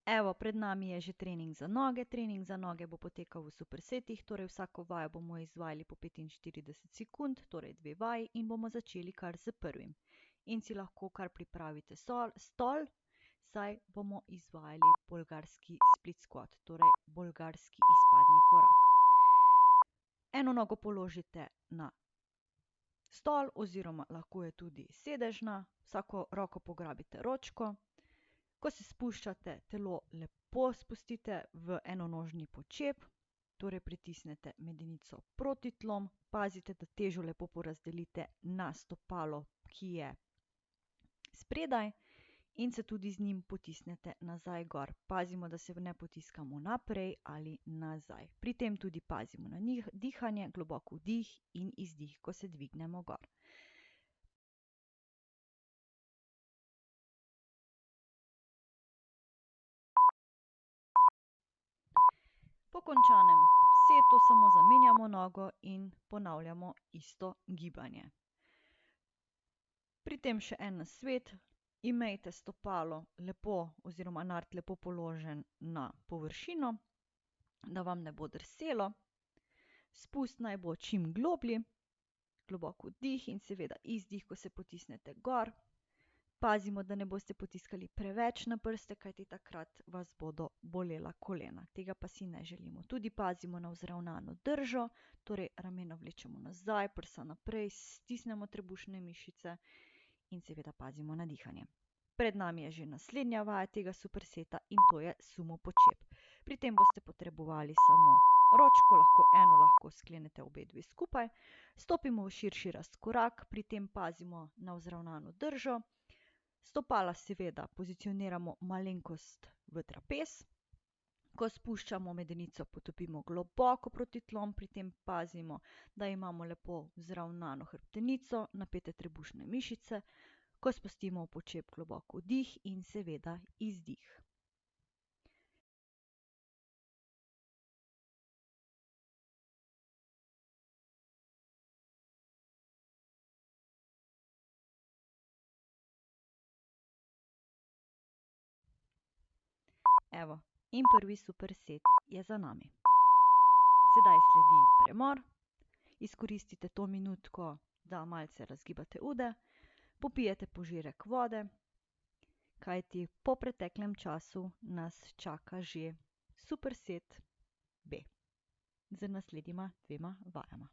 Evo, pred nami je že trening za noge. Trening za noge bo potekal v supersetih, torej vsako vajo bomo izvajali po 45 sekund, torej 2 vaji in bomo začeli kar s prvim. In si lahko kar pripravite stol, saj bomo izvajali bolgarski split squat, torej bolgarski izpadni korak. Eno nogo položite na stol oziroma lahko je tudi sedežna, vsako roko pograbite ročko. Ko se spuščate, telo lepo spustite v enonožni počep, torej pritisnete medenico proti tlom, pazite, da težo lepo porazdelite na stopalo, ki je spredaj in se tudi z njim potisnete nazaj gor. Pazimo, da se ne potiskamo naprej ali nazaj. Pri tem tudi pazimo na dihanje, globok vdih in izdih, ko se dvignemo gor. Po končanem setu samo zamenjamo nogo in ponavljamo isto gibanje. Pri tem še en nasvet, imejte stopalo lepo oziroma nart lepo položen na površino, da vam ne bo drselo. Spust naj bo čim globlji, globok vdih in seveda izdih, ko se potisnete gor. Pazimo, da ne boste potiskali preveč na prste, kajti takrat vas bodo bolela kolena. Tega pa si ne želimo. Tudi pazimo na vzravnano držo, torej ramena vlečemo nazaj, prsa naprej, stisnemo trebušne mišice in seveda pazimo na dihanje. Pred nami je že naslednja vaja tega superseta in to je sumo počep. Pri tem boste potrebovali samo ročko, lahko eno, lahko sklenete obe dve skupaj. Stopimo v širši razkorak, pri tem pazimo na vzravnano držo. Stopala seveda pozicioniramo malenkost v trapez. Ko spuščamo medenico, potopimo globoko proti tlom, pri tem pazimo, da imamo lepo vzravnano hrbtenico, napete trebušne mišice. Ko spustimo v počep, globok vdih in seveda izdih. Evo, in prvi superset je za nami. Sedaj sledi premor. Izkoristite to minutko, da malce razgibate ude, popijete požirek vode, kajti po preteklem času nas čaka že superset B z naslednjima dvema vajama.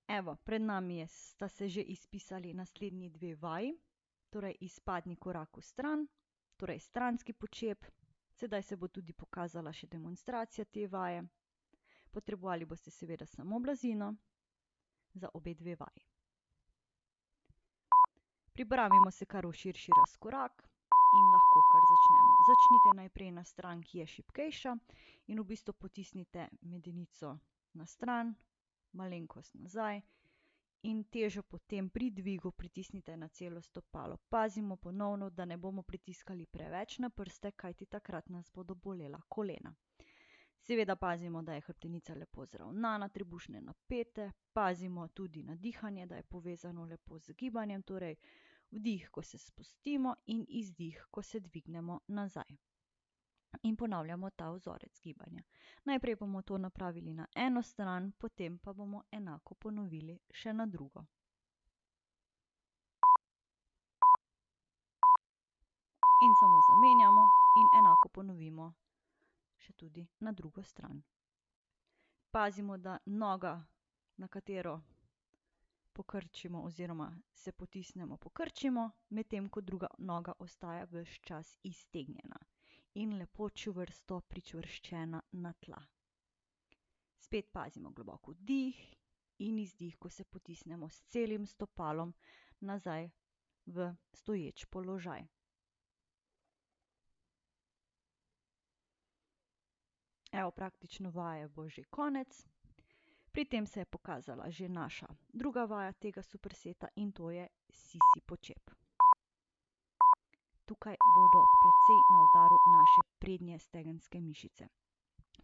Evo, pred nami sta se že izpisali naslednji dve vaji, torej izpadni korak v stran, torej stranski počep. Sedaj se bo tudi pokazala še demonstracija te vaje. Potrebovali boste seveda samo blazino za obe dve vaji. Pripravimo se kar v širši razkorak in lahko kar začnemo. Začnite najprej na stran, ki je šibkejša in v bistvu potisnite medenico na stran, malenkost nazaj in težo potem pri dvigu pritisnite na celo stopalo. Pazimo ponovno, da ne bomo pritiskali preveč na prste, kajti takrat nas bodo bolela kolena. Seveda pazimo, da je hrbtenica lepo zravnana, trebušne napete, pazimo tudi na dihanje, da je povezano lepo z gibanjem, torej vdih, ko se spustimo in izdih, ko se dvignemo nazaj. In ponavljamo ta vzorec gibanja. Najprej bomo to napravili na eno stran, potem pa bomo enako ponovili še na drugo. In samo zamenjamo in enako ponovimo še tudi na drugo stran. Pazimo, da noga, na katero pokrčimo oziroma se potisnemo, pokrčimo, medtem ko druga noga ostaja ves čas iztegnjena in lepo čvrsto pričvrščena na tla. Spet pazimo globok vdih in izdih, ko se potisnemo s celim stopalom nazaj v stoječ položaj. Evo, praktično vaje bo že konec. Pri tem se je pokazala že naša druga vaja tega superseta in to je sisi počep. Tukaj bodo precej na udaru naše prednje stegenske mišice.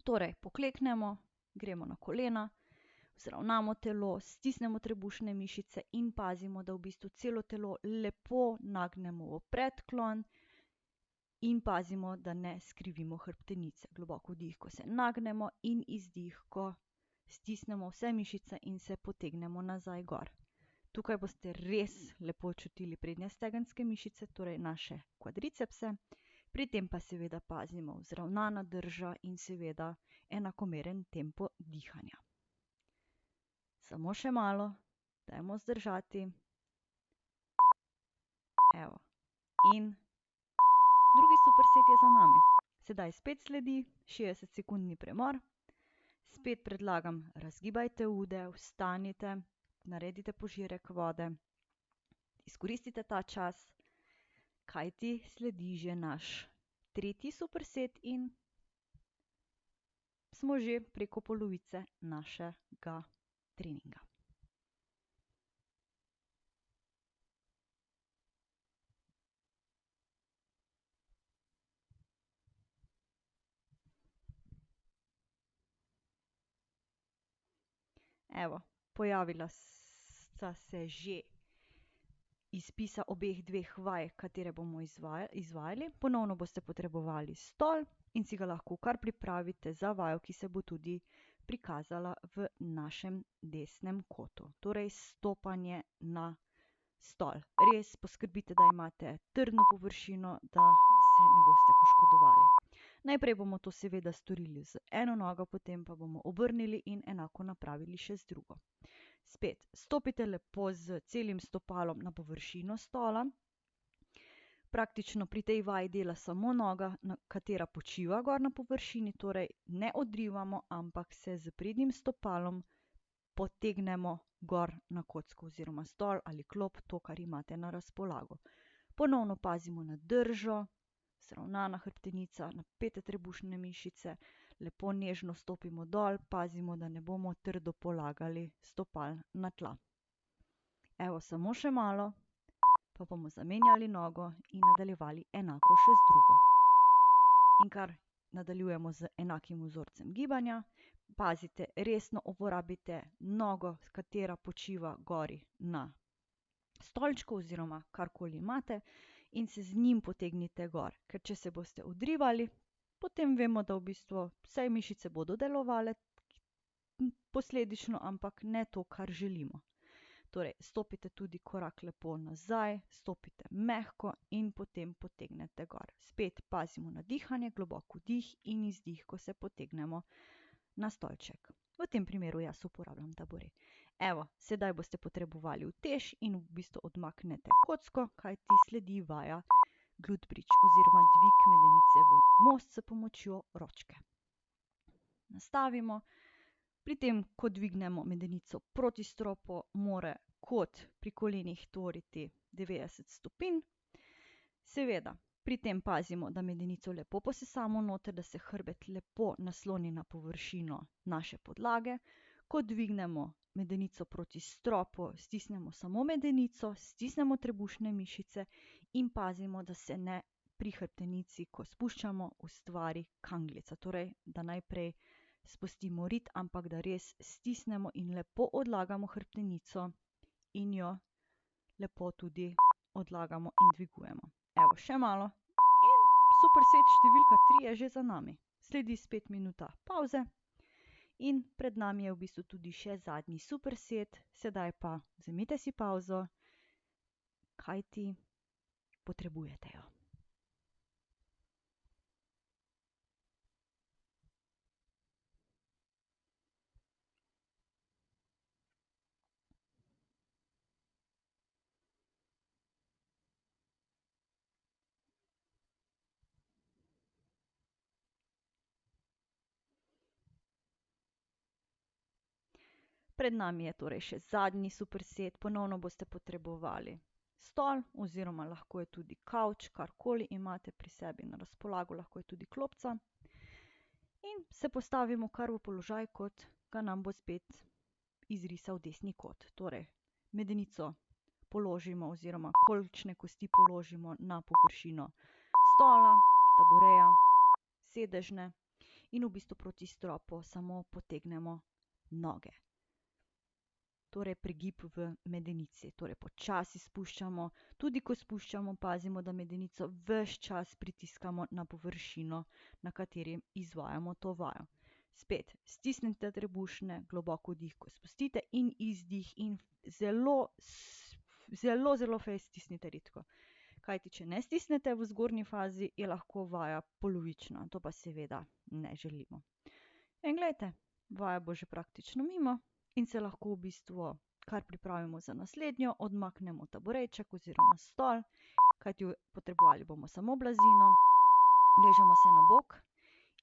Torej, pokleknemo, gremo na kolena, vzravnamo telo, stisnemo trebušne mišice in pazimo, da v bistvu celo telo lepo nagnemo v predklon in pazimo, da ne skrivimo hrbtenice. Globoko vdih, ko se nagnemo, in izdih, ko stisnemo vse mišice in se potegnemo nazaj gor. Tukaj boste res lepo čutili prednje stegenske mišice, torej naše kvadricepse. Pri tem pa seveda pazimo vzravnana drža in seveda enakomeren tempo dihanja. Samo še malo, dajmo zdržati. Evo. In drugi superset je za nami. Sedaj spet sledi 60-sekundni premor. Spet predlagam, razgibajte ude, vstanite, naredite požirek vode. Izkoristite ta čas, kajti sledi že naš tretji superset in smo že preko polovice našega treninga. Evo, pojavila sta se že izpisa obeh dveh vaj, katere bomo izvajali. Ponovno boste potrebovali stol in si ga lahko kar pripravite za vajo, ki se bo tudi prikazala v našem desnem kotu. Torej stopanje na stol. Res poskrbite, da imate trdno površino, da se ne boste poškodovali. Najprej bomo to seveda storili z eno nogo, potem pa bomo obrnili in enako napravili še z drugo. Spet, stopite lepo z celim stopalom na površino stola. Praktično pri tej vaji dela samo noga, katera počiva gor na površini, torej ne odrivamo, ampak se s prednjim stopalom potegnemo gor na kocko oziroma stol ali klop, to, kar imate na razpolago. Ponovno pazimo na držo, vzravnana hrbtenica, napete trebušne mišice, lepo nežno stopimo dol, pazimo, da ne bomo trdo polagali stopal na tla. Evo, samo še malo, pa bomo zamenjali nogo in nadaljevali enako še z drugo. In kar nadaljujemo z enakim vzorcem gibanja, pazite, resno uporabite nogo, katera počiva gori na stolčku oziroma karkoli imate, in se z njim potegnite gor. Ker če se boste odrivali, potem vemo, da v bistvu vse mišice bodo delovale posledično, ampak ne to, kar želimo. Torej, stopite tudi korak lepo nazaj, stopite mehko in potem potegnete gor. Spet pazimo na dihanje, globok vdih in izdih, ko se potegnemo na stolček. V tem primeru jaz uporabljam taburet. Evo, sedaj boste potrebovali utež in v bistvu odmaknete kocko, kajti sledi vaja glute bridge oziroma dvig medenice v most s pomočjo ročke. Nastavimo. Pri tem, ko dvignemo medenico proti stropu, mora kot pri kolenih tvoriti 90 stopinj. Seveda, pri tem pazimo, da medenico lepo posesamo noter, da se hrbet lepo nasloni na površino naše podlage. Ko dvignemo medenico proti stropu, stisnemo samo medenico, stisnemo trebušne mišice in pazimo, da se ne pri hrbtenici, ko spuščamo, ustvari kanglica. Torej, da najprej spustimo rit, ampak da res stisnemo in lepo odlagamo hrbtenico in jo lepo tudi odlagamo in dvigujemo. Evo, še malo in superset številka 3 je že za nami. Sledi spet minuta pavze in pred nami je v bistvu tudi še zadnji superset. Sedaj pa vzemite si pavzo, kajti potrebujete jo. Pred nami je torej še zadnji superset. Ponovno boste potrebovali stol oziroma lahko je tudi kavč, karkoli imate pri sebi na razpolago, lahko je tudi klopca. In se postavimo kar v položaj, kot ga nam bo spet izrisal desni kot. Torej, medenico položimo oziroma kolčne kosti položimo na površino stola, tabureja, sedežne in v bistvu proti stropu samo potegnemo noge. Torej, pregib v medenici. Torej, počasi spuščamo. Tudi ko spuščamo, pazimo, da medenico ves čas pritiskamo na površino, na kateri izvajamo to vajo. Spet, stisnite trebušne, globoko vdih, ko spustite, in izdih in zelo fejst stisnite redko. Kajti, če ne stisnete v zgornji fazi, je lahko vaja polovična. To pa seveda ne želimo. In glejte, vaja bo že praktično mimo in se lahko v bistvu kar pripravimo za naslednjo. Odmaknemo taburejček oziroma stol, kajti potrebovali bomo samo blazino. Ležemo se na bok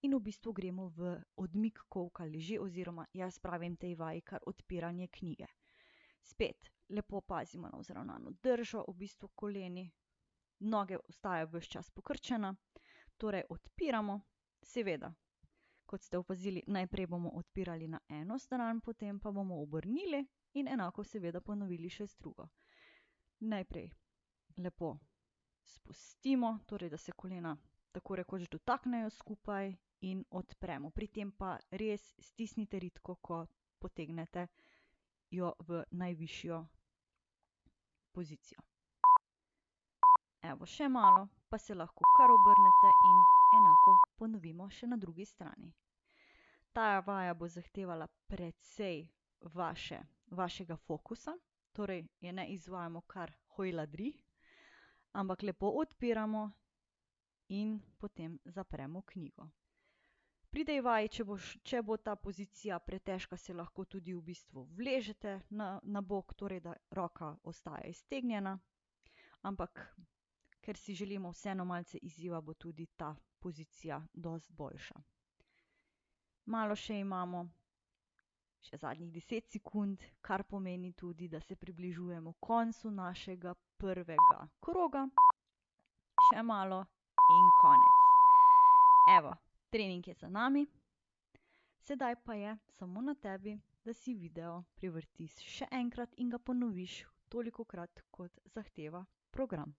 in v bistvu gremo v odmik kolka leži oziroma jaz pravim tej vaji kar odpiranje knjige. Spet, lepo pazimo na vzravnano držo, v bistvu koleni, noge ostajajo ves čas pokrčene. Torej, odpiramo, seveda, kot ste opazili, najprej bomo odpirali na eno stran, potem pa bomo obrnili in enako seveda ponovili še z drugo. Najprej lepo spustimo, torej da se kolena tako rekoč dotaknejo skupaj in odpremo. Pri tem pa res stisnite redko, ko potegnete jo v najvišjo pozicijo. Evo, še malo, pa se lahko kar obrnete in enako ponovimo še na drugi strani. Ta vaja bo zahtevala precej vašega fokusa, torej je ne izvajamo kar hojladri, ampak lepo odpiramo in potem zapremo knjigo. Pri tej vaji, če bo ta pozicija pretežka, se lahko tudi v bistvu vležete na bok, torej da roka ostaja iztegnjena, ampak ker si želimo vseeno malce izziva, bo tudi ta pozicija dosti boljša. Malo še imamo, še zadnjih 10 sekund, kar pomeni tudi, da se približujemo koncu našega prvega kroga. Še malo in konec. Evo, trening je za nami. Sedaj pa je samo na tebi, da si video privrtiš še enkrat in ga ponoviš tolikokrat, kot zahteva program.